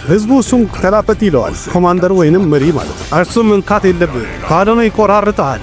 ህዝቡ እሱም ተላፈት ይለዋል። ኮማንደር ወይንም መሪ ማለት ነው። እሱም መንካት የለብህ ካልሆነ ይቆራርጣል።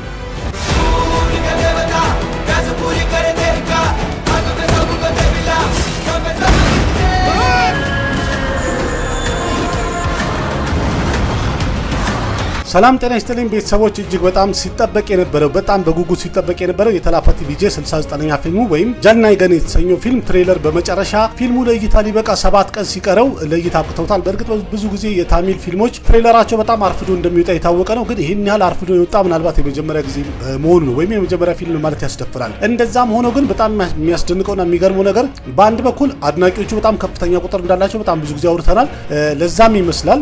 ሰላም ጤና ይስጥልኝ ቤተሰቦች እጅግ በጣም ሲጠበቅ የነበረው በጣም በጉጉት ሲጠበቅ የነበረው የተላፓቲ ቪጄ 69ኛ ፊልሙ ወይም ጃናይ ገን የተሰኘው ፊልም ትሬለር በመጨረሻ ፊልሙ ለእይታ ሊበቃ 7 ቀን ሲቀረው ለእይታ አብቅተውታል። በእርግጥ ብዙ ጊዜ የታሚል ፊልሞች ትሬለራቸው በጣም አርፍዶ እንደሚወጣ የታወቀ ነው። ግን ይሄን ያህል አርፍዶ የወጣ ምናልባት የመጀመሪያ ጊዜ መሆኑ ነው ወይም የመጀመሪያ ፊልም ማለት ያስደፍራል። እንደዛም ሆኖ ግን በጣም የሚያስደንቀውና የሚገርመው ነገር በአንድ በኩል አድናቂዎቹ በጣም ከፍተኛ ቁጥር እንዳላቸው በጣም ብዙ ጊዜ አውርተናል። ለዛም ይመስላል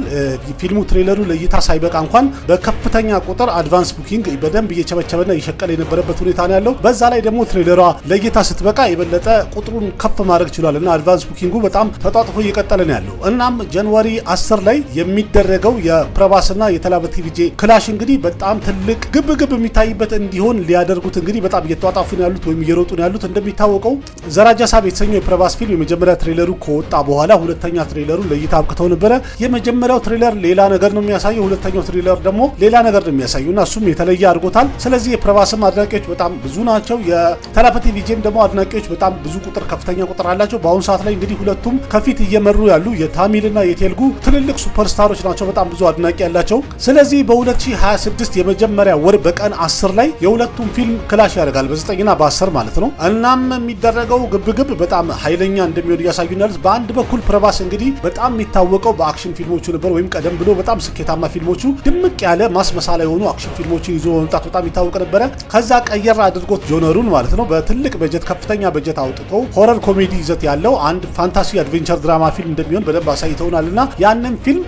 ፊልሙ ትሬለሩ ለእይታ ሳይበቃ እንኳን በከፍተኛ ቁጥር አድቫንስ ቡኪንግ በደንብ እየቸበቸበና እየሸቀለ የነበረበት ሁኔታ ነው ያለው። በዛ ላይ ደግሞ ትሬለሯ ለእይታ ስትበቃ የበለጠ ቁጥሩን ከፍ ማድረግ ችሏል እና አድቫንስ ቡኪንጉ በጣም ተጣጥፎ እየቀጠለ ነው ያለው። እናም ጃንዋሪ 10 ላይ የሚደረገው የፕረባስና የተላፓቲ ቪጄ ክላሽ እንግዲህ በጣም ትልቅ ግብግብ የሚታይበት እንዲሆን ሊያደርጉት እንግዲህ በጣም እየተጣጣፉ ነው ያሉት ወይም እየሮጡ ነው ያሉት። እንደሚታወቀው ዘራጃሳብ የተሰኘው የፕረባስ ፊልም የመጀመሪያ ትሬለሩ ከወጣ በኋላ ሁለተኛ ትሬለሩ ለእይታ አብቅተው ነበረ። የመጀመሪያው ትሬለር ሌላ ነገር ነው የሚያሳየው፣ ሁለተኛው ትሬለር ደግሞ ሌላ ነገር ነው የሚያሳዩና እሱም የተለየ አድርጎታል። ስለዚህ የፕረባስም አድናቂዎች በጣም ብዙ ናቸው። የተላፓቲ ቪጄም ደግሞ አድናቂዎች በጣም ብዙ ቁጥር ከፍተኛ ቁጥር አላቸው። በአሁኑ ሰዓት ላይ እንግዲህ ሁለቱም ከፊት እየመሩ ያሉ የታሚልና የቴልጉ ትልልቅ ሱፐርስታሮች ናቸው፣ በጣም ብዙ አድናቂ ያላቸው። ስለዚህ በ2026 የመጀመሪያ ወር በቀን 10 ላይ የሁለቱም ፊልም ክላሽ ያደርጋል፣ በ9ና በ10 ማለት ነው። እናም የሚደረገው ግብግብ በጣም ኃይለኛ እንደሚሆን እያሳዩናል። በአንድ በኩል ፕረባስ እንግዲህ በጣም የሚታወቀው በአክሽን ፊልሞቹ ነበር፣ ወይም ቀደም ብሎ በጣም ስኬታማ ፊልሞቹ ድምቅ ያለ ማስመሳላ የሆኑ አክሽን ፊልሞችን ይዞ መምጣት በጣም ይታወቅ ነበረ። ከዛ ቀየር አድርጎት ጆነሩን ማለት ነው በትልቅ በጀት ከፍተኛ በጀት አውጥቶ ሆረር ኮሜዲ ይዘት ያለው አንድ ፋንታሲ አድቬንቸር ድራማ ፊልም እንደሚሆን በደንብ አሳይተውናልና ያንን ፊልም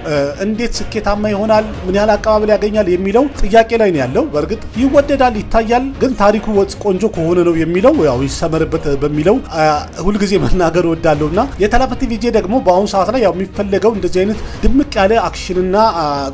እንዴት ስኬታማ ይሆናል፣ ምን ያህል አቀባበል ያገኛል የሚለው ጥያቄ ላይ ነው ያለው። በእርግጥ ይወደዳል፣ ይታያል፣ ግን ታሪኩ ቆንጆ ከሆነ ነው የሚለው ያው ይሰመርበት በሚለው ሁልጊዜ መናገር ወዳለውና የተላፓቲ ቪጄ ደግሞ በአሁኑ ሰዓት ላይ ያው የሚፈለገው እንደዚህ አይነት ድምቅ ያለ አክሽንና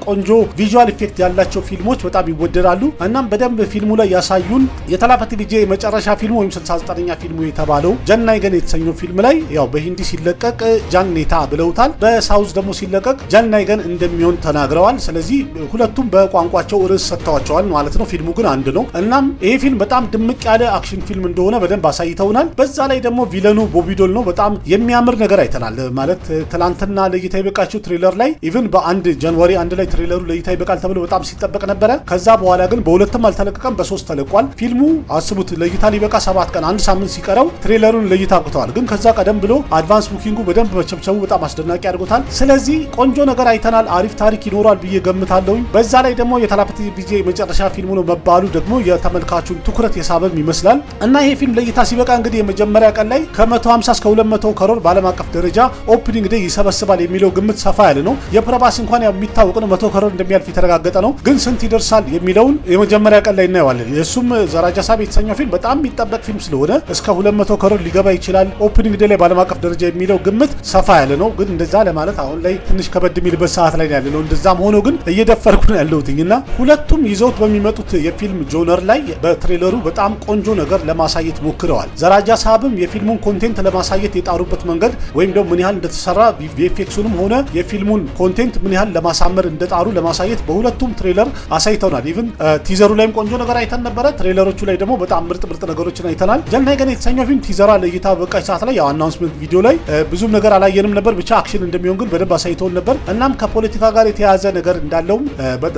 ቆንጆ ቪዥዋል ኢፌክት ያላቸው ፊልሞች በጣም ይወደዳሉ። እናም በደንብ ፊልሙ ላይ ያሳዩን የተላፓቲ ቪጄ የመጨረሻ ፊልሙ ወይም 69ኛ ፊልሙ የተባለው ጃናይ ገን የተሰኘው ፊልም ላይ ያው በሂንዲ ሲለቀቅ ጃንኔታ ብለውታል፣ በሳውዝ ደግሞ ሲለቀቅ ጃናይ ገን እንደሚሆን ተናግረዋል። ስለዚህ ሁለቱም በቋንቋቸው ርዕስ ሰጥተዋቸዋል ማለት ነው። ፊልሙ ግን አንድ ነው። እናም ይሄ ፊልም በጣም ድምቅ ያለ አክሽን ፊልም እንደሆነ በደንብ አሳይተውናል። በዛ ላይ ደግሞ ቪለኑ ቦቢዶል ነው። በጣም የሚያምር ነገር አይተናል ማለት ትላንትና ለእይታ የበቃቸው ትሬለር ላይ ኢቭን በአንድ ጃንዋሪ 1 ላይ ትሬለሩ ለእይታ ይበቃል ተብሎ በጣም ሲጠበቅ ነበረ። ከዛ በኋላ ግን በሁለትም አልተለቀቀም፣ በ3 ተለቋል። ፊልሙ አስቡት ለእይታ ሊበቃ 7 ቀን አንድ ሳምንት ሲቀረው ትሬለሩን ለእይታ አብቅተዋል። ግን ከዛ ቀደም ብሎ አድቫንስ ቡኪንጉ በደንብ መቸብቸቡ በጣም አስደናቂ አድርጎታል። ስለዚህ ቆንጆ ነገር አይተናል፣ አሪፍ ታሪክ ይኖራል ብዬ ገምታለሁ። በዛ ላይ ደግሞ የተላፓቲ ቪጄ የመጨረሻ ፊልሙ ነው መባሉ ደግሞ የተመልካቹን ትኩረት የሳበም ይመስላል እና ይሄ ፊልም ለእይታ ሲበቃ እንግዲህ የመጀመሪያ ቀን ላይ ከ150 እስከ 200 ከሮር በዓለም አቀፍ ደረጃ ኦፕኒንግ ዴይ ይሰበስባል የሚለው ግምት ሰፋ ያለ ነው። የፕረባስ እንኳን የሚታወቅ ነው 100 ከሮር እንደሚያልፍ የተረጋገጠ ነው። ግን ስንት ይደርሳል የሚለውን የመጀመሪያ ቀን ላይ እናየዋለን። የሱም ዘራጃሳብ የተሰኘው ፊልም በጣም የሚጠበቅ ፊልም ስለሆነ እስከ 200 ከሮር ሊገባ ይችላል ኦፕኒንግ ዴይ ላይ በዓለም አቀፍ ደረጃ የሚለው ግምት ሰፋ ያለ ነው። ግን እንደዛ ለማለት አሁን ላይ ትንሽ ከበድ የሚልበት ሰዓት ላይ ያለ ነው። እንደዛም ሆኖ ግን እየደፈርኩ ነው ያለሁትና ሁለቱም ይዘውት በሚመጡት የፊልም ጆነር ላይ በትሬለሩ በጣም ቆንጆ ነገር ለማሳየት ሞክረዋል። ዘራጃሳብም የፊልሙን ኮንቴንት ለማሳየት የጣሩበት መንገድ ወይም ደግሞ ምን ያህል እንደተሰራ ቪኤፍኤክሱንም ሆነ የፊልሙን ኮንቴንት ምን ያህል ለማሳመር እንደጣሩ ለማሳየት በሁለቱም ትሬለር አሳይተውናል። ኢቭን ቲዘሩ ላይም ቆንጆ ነገር አይተን ነበረ። ትሬለሮቹ ላይ ደግሞ በጣም ምርጥ ነገሮችን አይተናል። ጃናይ ገን የተሰኘው ፊልም ቲዘራ ለእይታ በቃች ሰዓት ላይ ያው አናውንስመንት ቪዲዮ ላይ ብዙም ነገር አላየንም ነበር፣ ብቻ አክሽን እንደሚሆን ግን በደንብ አሳይተውን ነበር። እናም ከፖለቲካ ጋር የተያያዘ ነገር እንዳለውም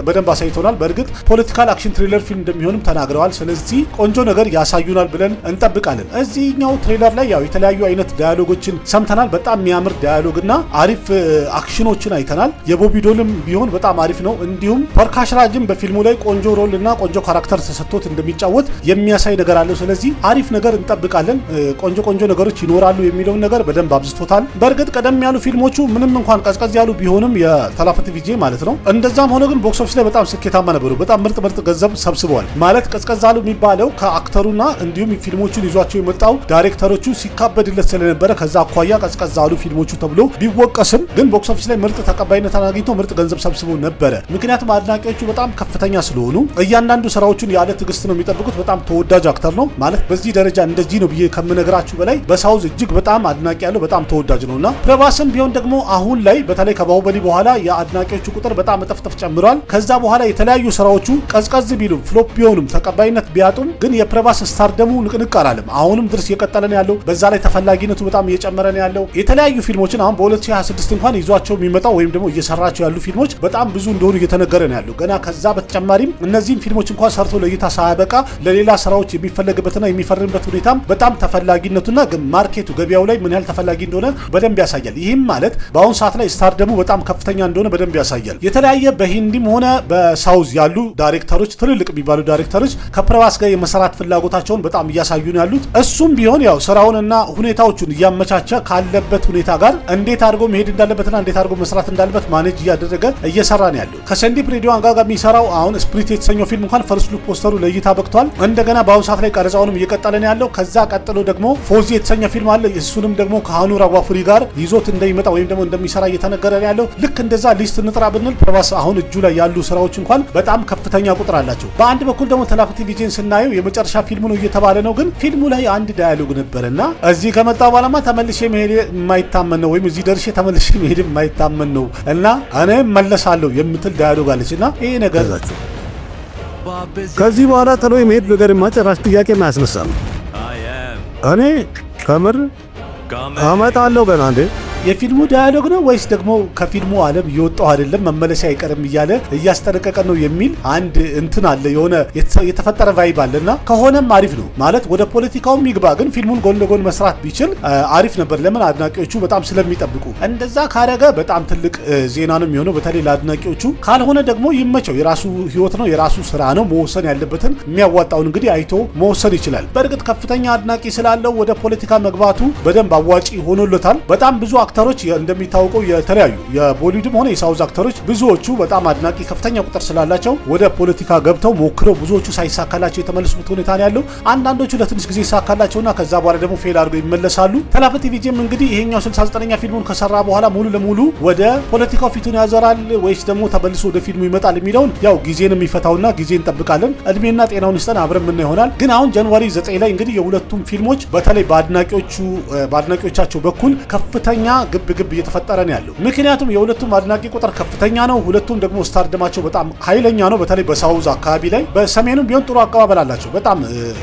በደንብ አሳይተውናል። በእርግጥ ፖለቲካል አክሽን ትሬለር ፊልም እንደሚሆንም ተናግረዋል። ስለዚህ ቆንጆ ነገር ያሳዩናል ብለን እንጠብቃለን። እዚህኛው ትሬለር ላይ ያው የተለያዩ አይነት ዳያሎጎችን ሰምተናል። በጣም የሚያምር ዳያሎግና አሪፍ አክሽኖችን አይተናል። የቦቢዶልም ቢሆን በጣም አሪፍ ነው። እንዲሁም ፐርካሽ ራጅም በፊልሙ ላይ ቆንጆ ሮል እና ቆንጆ ካራክተር ተሰጥቶት እንደሚጫወት የሚያሳይ ነገር አለው። ስለዚህ አሪፍ ነገር እንጠብቃለን። ቆንጆ ነገሮች ይኖራሉ የሚለውን ነገር በደንብ አብዝቶታል። በእርግጥ ቀደም ያሉ ፊልሞቹ ምንም እንኳን ቀዝቀዝ ያሉ ቢሆንም የተላፓቲ ቪጄ ማለት ነው፣ እንደዛም ሆኖ ግን ቦክስ ኦፊስ ላይ በጣም ስኬታማ ነበሩ። በጣም ምርጥ ገንዘብ ሰብስበዋል። ማለት ቀዝቀዝ ያሉ የሚባለው ከአክተሩና እንዲሁም ፊልሞቹን ይዟቸው የመጣው ዳይሬክተሮቹ ሲካበድለት ስለነበረ ከዛ አኳያ ቀዝቀዝ ያሉ ፊልሞቹ ተብሎ ቢወቀስም ግን ቦክስ ኦፊስ ላይ ምርጥ ተቀባይነት አግኝቶ ምርጥ ገንዘብ ሰብስበው ነበረ። ምክንያቱም ምክንያቱም አድናቂዎቹ በጣም ከፍተኛ ስለሆኑ እያንዳንዱ ስራዎቹን ያለ ትዕግስት ነው የሚጠብቁት። በጣም ተወዳጅ አክተር ነው ማለት በዚህ ደረጃ እንደዚህ ነው ብዬ ከምነግራችሁ በላይ በሳውዝ እጅግ በጣም አድናቂ ያለው በጣም ተወዳጅ ነውና ፕረባስም ቢሆን ደግሞ አሁን ላይ በተለይ ከባሁበሊ በኋላ የአድናቂዎቹ ቁጥር በጣም እጥፍ ጨምሯል። ከዛ በኋላ የተለያዩ ስራዎቹ ቀዝቀዝ ቢሉም ፍሎፕ ቢሆኑም ተቀባይነት ቢያጡም ግን የፕረባስ ስታር ደግሞ ንቅንቅ አላለም። አሁንም ድረስ እየቀጠለ ነው ያለው። በዛ ላይ ተፈላጊነቱ በጣም እየጨመረ ነው ያለው። የተለያዩ ፊልሞችን አሁን በ2026 እንኳን ይዟቸው የሚመጣው ወይም ደግሞ እየሰራቸው ያሉ ፊልሞች በጣም ብዙ እንደሆኑ እየተነገረ ነው ያለው። ገና ከዛ በተጨማሪም እነዚህም ፊልሞች እንኳን ሰርቶ ለእይታ ሳያበቃ ለሌላ ስራዎች የሚፈለግበትና የሚፈርምበት ሁኔታም በጣም ተፈላጊነቱና ማርኬቱ ገበያው ላይ ምን ያህል ተፈላጊ እንደሆነ በደንብ ያሳያል። ይህም ማለት በአሁኑ ሰዓት ላይ ስታር ደግሞ በጣም ከፍተኛ እንደሆነ በደንብ ያሳያል። የተለያየ በሂንዲም ሆነ በሳውዝ ያሉ ዳይሬክተሮች ትልልቅ የሚባሉ ዳይሬክተሮች ከፕረባስ ጋር የመሰራት ፍላጎታቸውን በጣም እያሳዩ ነው ያሉት። እሱም ቢሆን ያው ስራውንና ሁኔታዎቹን እያመቻቸ ካለበት ሁኔታ ጋር እንዴት አድርጎ መሄድ እንዳለበትና እንዴት አድርጎ መስራት እንዳለበት ማኔጅ እያደረገ እየሰራ ነው ያለው። ከሰንዲፕ ሬዲዮ ጋር የሚሰራው አሁን ስፕሪት የተሰኘው ፊልም እንኳን ፈርስት ሉክ ፖስተሩ ለእይታ በቅቷል። እንደገና በአሁኑ ሰዓት ላይ ቀረጻውንም እየቀጠለ ነው ያለው። ከዛ ቀጥሎ ደግሞ ፎዚ የተሰኘ ፊልም አለ። እሱንም ደግሞ ከሃኑር አዋፉሪ ጋር ይዞት እንደሚመጣ ወይም ደግሞ እንደሚሰራ እየተነገረ ነው ያለው። ልክ እንደዛ ሊስት እንጥራ ብንል ፕረባስ አሁን እጁ ላይ ያሉ ስራዎች እንኳን በጣም ከፍተኛ ቁጥር አላቸው። በአንድ በኩል ደግሞ ተላፕቲ ቪዥን ስናየው የመጨረሻ ፊልሙ ነው እየተባለ ነው። ግን ፊልሙ ላይ አንድ ዳያሎግ ነበርና እዚህ ከመጣ በኋላማ ተመልሼ መሄድ የማይታመን ነው ወይም እዚህ ደርሼ ተመልሼ መሄድ የማይታመን ነው እና እኔ መለሳለሁ የምትል ዳያሎግ አለችና ይሄ ነገር ከዚህ በኋላ ተሎ የመሄድ ነገር ማጨራሽ ጥያቄ ማያስነሳም። እኔ ከምር አመጣለሁ ገና እንዴ የፊልሙ ዳያሎግ ነው ወይስ ደግሞ ከፊልሙ ዓለም እየወጣው አይደለም መመለስ አይቀርም እያለ እያስጠነቀቀ ነው የሚል አንድ እንትን አለ። የሆነ የተፈጠረ ቫይብ አለና ከሆነም አሪፍ ነው ማለት ወደ ፖለቲካው ይግባ። ግን ፊልሙን ጎን ለጎን መስራት ቢችል አሪፍ ነበር። ለምን አድናቂዎቹ በጣም ስለሚጠብቁ። እንደዛ ካረገ በጣም ትልቅ ዜና ነው የሚሆነው በተለይ ለአድናቂዎቹ። ካልሆነ ደግሞ ይመቸው፣ የራሱ ህይወት ነው የራሱ ስራ ነው። መወሰን ያለበትን የሚያዋጣውን እንግዲህ አይቶ መወሰን ይችላል። በእርግጥ ከፍተኛ አድናቂ ስላለው ወደ ፖለቲካ መግባቱ በደንብ አዋጪ ሆኖለታል። በጣም ብዙ አክተሮች እንደሚታወቀው የተለያዩ የቦሊውድም ሆነ የሳውዝ አክተሮች ብዙዎቹ በጣም አድናቂ ከፍተኛ ቁጥር ስላላቸው ወደ ፖለቲካ ገብተው ሞክረው ብዙዎቹ ሳይሳካላቸው የተመለሱበት ሁኔታ ነው ያለው። አንዳንዶቹ ለትንሽ ጊዜ ይሳካላቸውና ከዛ በኋላ ደግሞ ፌል አድርገው ይመለሳሉ። ተላፕቲ ቪዥን እንግዲህ ይሄኛው 69ኛ ፊልሙን ከሰራ በኋላ ሙሉ ለሙሉ ወደ ፖለቲካው ፊቱን ያዘራል ወይስ ደግሞ ተመልሶ ወደ ፊልሙ ይመጣል የሚለውን ያው ጊዜን የሚፈታውና ጊዜ እንጠብቃለን። እድሜና ጤናውን ይስጠን አብረን ምን ይሆናል። ግን አሁን ጃንዋሪ 9 ላይ እንግዲህ የሁለቱም ፊልሞች በተለይ በአድናቂዎቻቸው በኩል ከፍተኛ ግብ እየተፈጠረ ነው ያለው። ምክንያቱም የሁለቱም አድናቂ ቁጥር ከፍተኛ ነው። ሁለቱም ደግሞ ስታርደማቸው በጣም ኃይለኛ ነው። በተለይ በሳውዝ አካባቢ ላይ በሰሜኑም ቢሆን ጥሩ አቀባበል አላቸው በጣም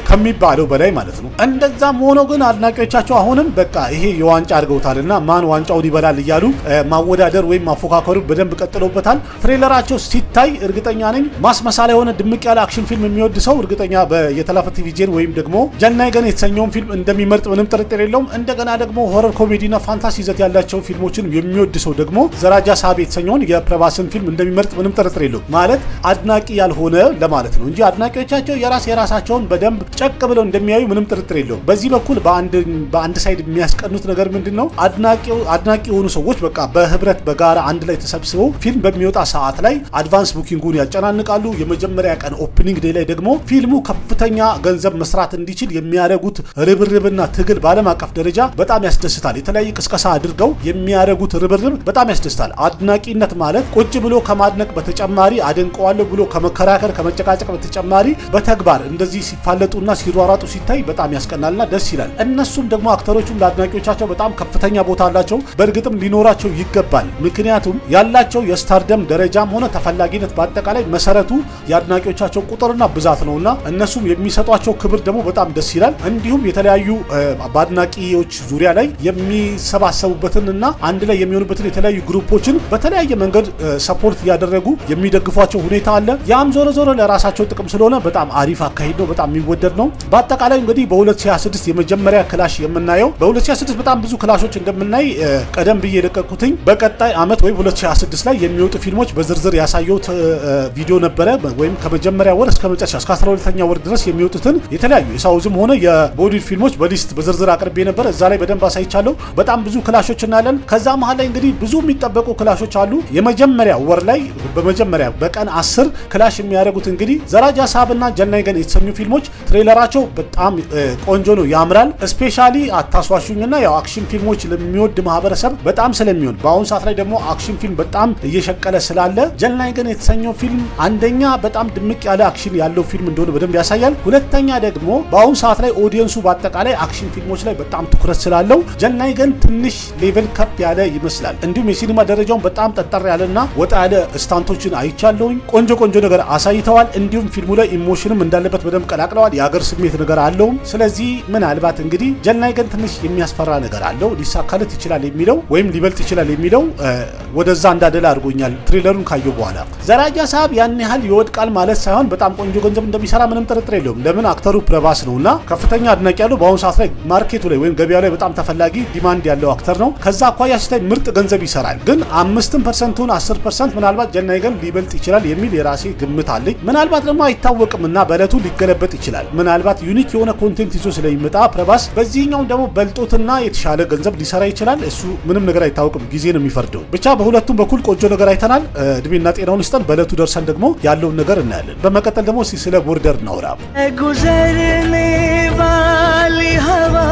ከሚባለው በላይ ማለት ነው። እንደዛም ሆኖ ግን አድናቂዎቻቸው አሁንም በቃ ይሄ የዋንጫ አድርገውታልና ማን ዋንጫውን ይበላል እያሉ ማወዳደር ወይም ማፎካከሩ በደንብ ቀጥለውበታል። ትሬለራቸው ሲታይ እርግጠኛ ነኝ ማስመሳሪያ የሆነ ድምቅ ያለ አክሽን ፊልም የሚወድ ሰው እርግጠኛ የተላፕቲ ቪዥን ወይም ደግሞ ጃናይ ገን የተሰኘውን ፊልም እንደሚመርጥ ምንም ጥርጥር የለውም። እንደገና ደግሞ ሆረር ኮሜዲና ፋንታሲ ይዘት ያላቸው ፊልሞችን የሚወድ ሰው ደግሞ ዘራጃ ሳብ የተሰኘውን የፕረባስን ፊልም እንደሚመርጥ ምንም ጥርጥር የለውም። ማለት አድናቂ ያልሆነ ለማለት ነው እንጂ አድናቂዎቻቸው የራሳቸውን በደንብ ጨቅ ብለው እንደሚያዩ ምንም ጥርጥር የለውም። በዚህ በኩል በአንድ ሳይድ የሚያስቀኑት ነገር ምንድነው? አድናቂ የሆኑ ሰዎች በቃ በህብረት በጋራ አንድ ላይ ተሰብስበው ፊልም በሚወጣ ሰዓት ላይ አድቫንስ ቡኪንጉን ያጨናንቃሉ። የመጀመሪያ ቀን ኦፕኒንግ ዴይ ላይ ደግሞ ፊልሙ ከፍተኛ ገንዘብ መስራት እንዲችል የሚያደርጉት ርብርብና ትግል በዓለም አቀፍ ደረጃ በጣም ያስደስታል። የተለያየ ቅስቀሳ አድርገው የሚያደርጉት ርብርብ በጣም ያስደስታል። አድናቂነት ማለት ቁጭ ብሎ ከማድነቅ በተጨማሪ አደንቀዋለሁ ብሎ ከመከራከር ከመጨቃጨቅ በተጨማሪ በተግባር እንደዚህ ሲፋለጡና ሲሯሯጡ ሲታይ በጣም ያስቀናልና ደስ ይላል። እነሱም ደግሞ አክተሮቹም ለአድናቂዎቻቸው በጣም ከፍተኛ ቦታ አላቸው። በእርግጥም ሊኖራቸው ይገባል። ምክንያቱም ያላቸው የስታርደም ደረጃም ሆነ ተፈላጊነት በአጠቃላይ መሰረቱ የአድናቂዎቻቸው ቁጥርና ብዛት ነውና እነሱም የሚሰጧቸው ክብር ደግሞ በጣም ደስ ይላል። እንዲሁም የተለያዩ በአድናቂዎች ዙሪያ ላይ የሚሰባሰቡበትን እና አንድ ላይ የሚሆኑበትን የተለያዩ ግሩፖችን በተለያየ መንገድ ሰፖርት እያደረጉ የሚደግፏቸው ሁኔታ አለ። ያም ዞሮ ለራሳቸው ጥቅም ስለሆነ በጣም አሪፍ አካሄድ ነው። በጣም የሚወደድ ነው። በአጠቃላይ እንግዲህ በ2026 የመጀመሪያ ክላሽ የምናየው በ2026 በጣም ብዙ ክላሾች እንደምናይ ቀደም ብዬ የለቀኩትኝ በቀጣይ አመት ወይም 2026 ላይ የሚወጡ ፊልሞች በዝርዝር ያሳየሁት ቪዲዮ ነበረ። ወይም ከመጀመሪያ ወር እስከ መጨረሻ እስከ 12ኛ ወር ድረስ የሚወጡትን የተለያዩ የሳውዝም ሆነ የቦሊውድ ፊልሞች በሊስት በዝርዝር አቅርቤ ነበር። እዛ ላይ በደንብ አሳይቻለሁ። በጣም ብዙ ክላሾች ክላሾች እናያለን። ከዛ መሃል ላይ እንግዲህ ብዙ የሚጠበቁ ክላሾች አሉ። የመጀመሪያ ወር ላይ በመጀመሪያ በቀን 10 ክላሽ የሚያደርጉት እንግዲህ ዘራጃ ሳብና ጀናይገን የተሰኙ ፊልሞች ትሬለራቸው በጣም ቆንጆ ነው፣ ያምራል። ስፔሻሊ አታስዋሹኝና ያው አክሽን ፊልሞች ለሚወድ ማህበረሰብ በጣም ስለሚሆን በአሁኑ ሰዓት ላይ ደግሞ አክሽን ፊልም በጣም እየሸቀለ ስላለ ጀናይገን የተሰኘው ፊልም አንደኛ በጣም ድምቅ ያለ አክሽን ያለው ፊልም እንደሆነ በደንብ ያሳያል። ሁለተኛ ደግሞ በአሁኑ ሰዓት ላይ ኦዲየንሱ በአጠቃላይ አክሽን ፊልሞች ላይ በጣም ትኩረት ስላለው ጀናይገን ትንሽ ሌቭል ከፍ ያለ ይመስላል። እንዲሁም የሲኒማ ደረጃውን በጣም ጠጠር ያለና ወጣ ያለ ስታንቶችን አይቻለውኝ። ቆንጆ ነገር አሳይተዋል። እንዲሁም ፊልሙ ላይ ኢሞሽንም እንዳለበት በደንብ ቀላቅለዋል። የሀገር ስሜት ነገር አለውም። ስለዚህ ምናልባት እንግዲህ ጀናይገን ትንሽ የሚያስፈራ ነገር አለው። ሊሳካለት ይችላል የሚለው ወይም ሊበልጥ ይችላል የሚለው ወደዛ እንዳደላ አድርጎኛል ትሬለሩን ካየው በኋላ። ዘራጃ ሳብ ያን ያህል ይወድቃል ማለት ሳይሆን በጣም ቆንጆ ገንዘብ እንደሚሰራ ምንም ጥርጥር የለውም። ለምን አክተሩ ፕረባስ ነውና ከፍተኛ አድናቂ ያለው በአሁኑ ሰዓት ላይ ማርኬቱ ላይ ወይም ገበያው ላይ በጣም ተፈላጊ ዲማንድ ያለው አክተር ነው። ከዛ አኳያ ሲታይ ምርጥ ገንዘብ ይሰራል። ግን 5%ቱን 10% ምናልባት ጀናይገን ሊበልጥ ይችላል የሚል የራሴ ግምት አለኝ። ምናልባት ደግሞ አይታወቅምና በእለቱ ሊገለበጥ ይችላል። ምናልባት ዩኒክ የሆነ ኮንቴንት ይዞ ስለሚመጣ ፕረባስ በዚህኛው ደግሞ በልጦትና የተሻለ ገንዘብ ሊሰራ ይችላል። እሱ ምንም ነገር አይታወቅም፣ ጊዜ ነው የሚፈርደው። ብቻ በሁለቱም በኩል ቆንጆ ነገር አይተናል። እድሜና ጤናውን ይስጠን። በእለቱ ደርሰን ደግሞ ያለውን ነገር እናያለን። በመቀጠል ደግሞ ስለ ቦርደር እናውራ። गुजरने वाली हवा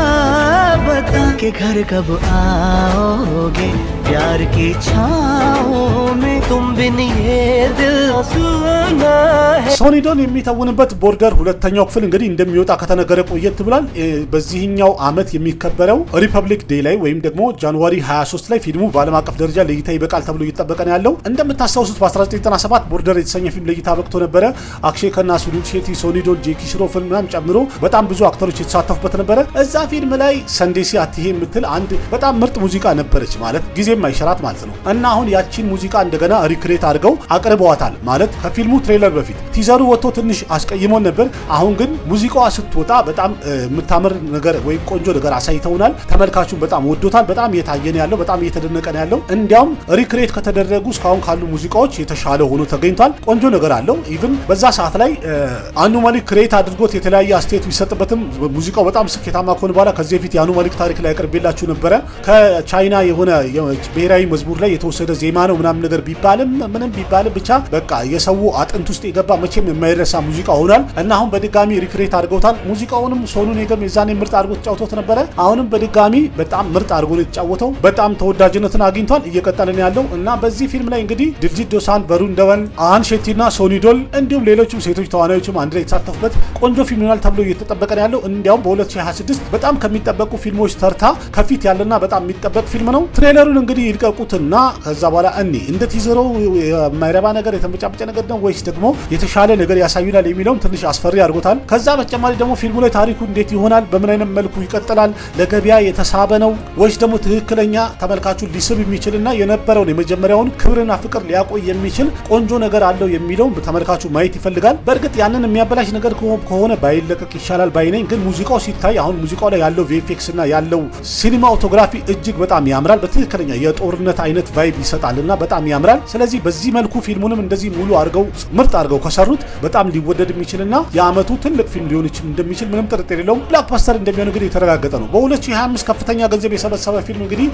बता के घर कब आओगे प्यार की छाओं में तुम बिन ये दिल सुना है। ሶኒዶን የሚተውንበት ቦርደር ሁለተኛው ክፍል እንግዲህ እንደሚወጣ ከተነገረ ቆየት ብሏል። በዚህኛው አመት የሚከበረው ሪፐብሊክ ዴይ ላይ ወይም ደግሞ ጃንዋሪ 23 ላይ ፊልሙ በዓለም አቀፍ ደረጃ ለእይታ ይበቃል ተብሎ እየተጠበቀ ነው ያለው። እንደምታስታውሱት በ1997 ቦርደር የተሰኘ ፊልም ለእይታ በቅቶ ነበረ። አክሼ ከና ሱኒል ሼቲ፣ ሶኒዶን፣ ጄኪ ሽሮፍን ምናምን ጨምሮ በጣም ብዙ አክተሮች የተሳተፉበት ነበረ። እዛ ፊልም ላይ ሰንዴሲ አትሄ የምትል አንድ በጣም ምርጥ ሙዚቃ ነበረች፣ ማለት ጊዜም አይሸራት ማለት ነው። እና አሁን ያቺን ሙዚቃ እንደገና ሪክሬት አድርገው አቅርበዋታል። ማለት ከፊልሙ ትሬለር በፊት ቲዘሩ ወጥቶ ትንሽ አስቀይሞን ነበር። አሁን ግን ሙዚቃዋ ስትወጣ በጣም የምታምር ነገር ወይም ቆንጆ ነገር አሳይተውናል። ተመልካቹን በጣም ወዶታል። በጣም እየታየን ያለው በጣም እየተደነቀ ነው ያለው። እንዲያውም ሪክሬት ከተደረጉ እስካሁን ካሉ ሙዚቃዎች የተሻለ ሆኖ ተገኝቷል። ቆንጆ ነገር አለው። ኢቭን በዛ ሰዓት ላይ አኖማሊ ክሬት አድርጎት የተለያየ አስተያየት ቢሰጥበትም ሙዚቃው በጣም ስኬታማ ከሆነ በኋላ ከዚህ በፊት የአኖማሊ ታሪክ ላይ አቅርቤላችሁ ነበረ። ከቻይና የሆነ ብሔራዊ መዝሙር ላይ የተወሰደ ዜማ ነው ምናምን ነገር ቢባልም ምንም ቢባልም ብቻ በቃ የሰው አጥንት ውስጥ የገባ መቼም የማይረሳ ሙዚቃ ሆኗል እና አሁን በድጋሚ ሪክሬት አድርገውታል። ሙዚቃውንም ሶኑን የገም የዛኔ ምርጥ አድርጎ ተጫውቶት ነበረ። አሁንም በድጋሚ በጣም ምርጥ አድርጎ ነው የተጫወተው። በጣም ተወዳጅነትን አግኝቷል። እየቀጠለ ነው ያለው እና በዚህ ፊልም ላይ እንግዲህ ድርጅት ዶሳን፣ በሩን ደወል፣ አሃን ሼቲና ሶኒዶል እንዲሁም ሌሎችም ሴቶች ተዋናዮችም አንድ ላይ የተሳተፉበት ቆንጆ ፊልም ይሆናል ተብሎ እየተጠበቀ ነው ያለው። እንዲያውም በ2026 በጣም ከሚጠበቁ ፊልሞች ተርታ ከፊት ያለና በጣም የሚጠበቅ ፊልም ነው። ትሬለሩን እንግዲህ ይልቀቁትና ከዛ በኋላ እንደ ቲዘሩ የማይረባ ነገር የተመጫመጨ ነገር ነው ወይስ ደግሞ የተሻለ ነገር ያሳዩናል የሚለውም ትንሽ አስፈሪ አድርጎታል። ከዛ በተጨማሪ ደግሞ ፊልሙ ላይ ታሪኩ እንዴት ይሆናል፣ በምን አይነት መልኩ ይቀጥላል፣ ለገበያ የተሳበ ነው ወይስ ደግሞ ትክክለኛ ተመልካቹን ሊስብ የሚችልና የነበረውን የመጀመሪያውን ክብርና ፍቅር ሊያቆይ የሚችል ቆንጆ ነገር አለው የሚለውን ተመልካቹ ማየት ይፈልጋል። በእርግጥ ያንን የሚያበላሽ ነገር ከሆነ ባይለቀቅ ይሻላል ባይነኝ። ግን ሙዚቃው ሲታይ አሁን ሙዚቃው ላይ ያለው ቪኤፍኤክስ እና ያለው ሲኒማቶግራፊ እጅግ በጣም ያምራል። በትክክለኛ የጦርነት አይነት ቫይብ ይሰጣልና በጣም ያምራል። ስለዚህ በዚህ መልኩ ፊልሙንም እንደዚህ ሙሉ አድርገው ምርጥ አድርገው ከሰሩት በጣም ሊወደድ የሚችልና የአመቱ ትልቅ ፊልም ሊሆን እንደሚችል ምንም ጥርጥር የለውም። ብላክባስተር እንደሚሆን እንግዲህ የተረጋገጠ ነው። በ2025 ከፍተኛ ገንዘብ የሰበሰበ ፊልም እንግዲህ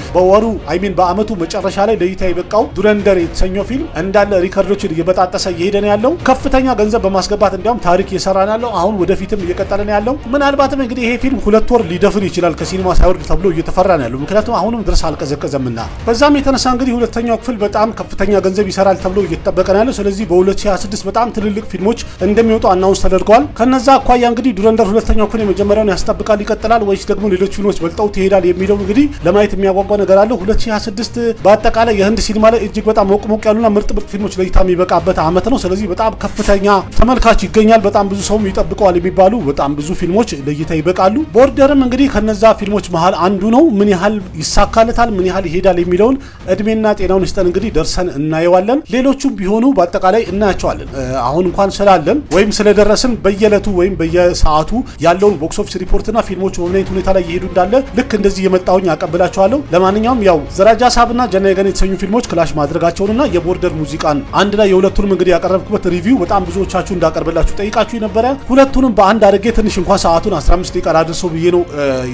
በአመቱ መጨረሻ ላይ ለእይታ የበቃው ዱረንደር የተሰኘው ፊልም እንዳለ ሪከርዶችን እየበጣጠሰ እየሄደ ነው ያለው። ከፍተኛ ገንዘብ በማስገባት እንዲያውም ታሪክ እየሰራ ነው ያለው። አሁን ወደፊትም እየቀጠለ ነው ያለው። ምናልባትም እንግዲህ ይሄ ፊልም 2 ወር ሊደፍን ይችላል ከሲኒማ ሳይወርድ ተብሎ እየተፈራ ነው ያለው። ምክንያቱም አሁንም ድረስ አልቀዘቀዘምና በዛም የተነሳ እንግዲህ ሁለተኛው ክፍል በጣም ከፍተኛ ገንዘብ ይሰራል ተብሎ እየተጠበቀ ነው ያለው። ስለዚህ በ2026 በጣም ትልልቅ ፊልሞች እንደሚወጡ አናውንስ ተደርገዋል። ከነዛ አኳያ እንግዲህ ዱረንደር ሁለተኛው ክፍል የመጀመሪያውን ያስጠብቃል ይቀጥላል ወይስ ደግሞ ሌሎች ፊልሞች በልጠው ይሄዳል የሚለው እንግዲህ ለማየት የሚያጓጓ ነገር አለው። 2026 በአጠቃላይ የህንድ ሲኒማ ላይ እጅግ በጣም ሞቅ ያሉና ምርጥ ፊልሞች ለእይታ የሚበቃበት አመት ነው። ስለዚህ በጣም ከፍተኛ ተመልካች ይገኛል። በጣም ብዙ ሰውም ይጠብቀዋል የሚባሉ በጣም ብዙ ፊልሞች ለእይታ ይበቃሉ። ቦርደርም እንግዲህ ከነዛ ፊልሞች መሃል አንዱ ነው። ምን ያህል ይሳካለታል፣ ምን ያህል ይሄዳል የሚለውን እድሜና ጤናውን ይስጠን እንግዲህ ደርሰን እናየዋለን። ሌሎቹም ቢሆኑ በአጠቃላይ እናያቸዋለን። አሁን እንኳን ስላለን ወይም ስለደረስን በየዕለቱ ወይም በየሰዓቱ ያለውን ቦክስ ኦፊስ ሪፖርትና ፊልሞች በምን አይነት ሁኔታ ላይ እየሄዱ እንዳለ ልክ እንደዚህ የመጣሁኝ አቀብላቸዋለሁ። ለማንኛውም ያው ዘራጃ ሳብና ጀናይ ገን የተሰኙ ፊልሞች ክላሽ ማድረጋቸውንና የቦርደር ሙዚቃን አንድ ላይ የሁለቱንም እንግዲህ ያቀረብኩበት ሪቪው በጣም ብዙዎቻችሁ እንዳቀርብላችሁ ጠይቃችሁ ነበረ። ሁለቱንም በአንድ አድርጌ ትንሽ እንኳን ሰዓቱን 15 ደቂቃ አድርሰው ብዬ ነው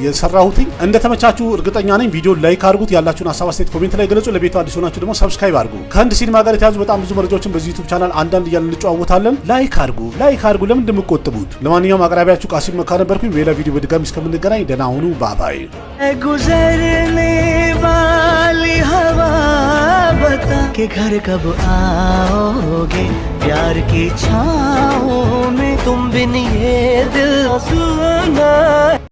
የሰራሁትኝ። እንደተመቻችሁ እርግጠኛ ነኝ። ቪዲዮ ላይክ አድርጉት፣ ያላችሁን ሀሳብ አስተያየት ኮሜንት ላይ ገለጹ። ለቤቱ አዲስ ሆናችሁ ደግሞ ሰብስክራይብ አድርጉ። ከህንድ ሲኒማ ጋር የተያዙ በጣም ብዙ መረጃዎችን በዚህ ዩቲዩብ ቻናል አንዳንድ እያልን እንጨዋወታለን። ላይክ አድርጉ። ለምን እንደምትቆጥቡት። ለማንኛውም አቅራቢያችሁ ቃሲም መካ ነበርኩኝ። ሌላ ቪዲዮ በድጋሚ እስከምንገናኝ ደህና ሁኑ። ባባይ गुजरने वाली हवा बता के घर कब आओगे, प्यार की छाँव में तुम बिन ये दिल सुना।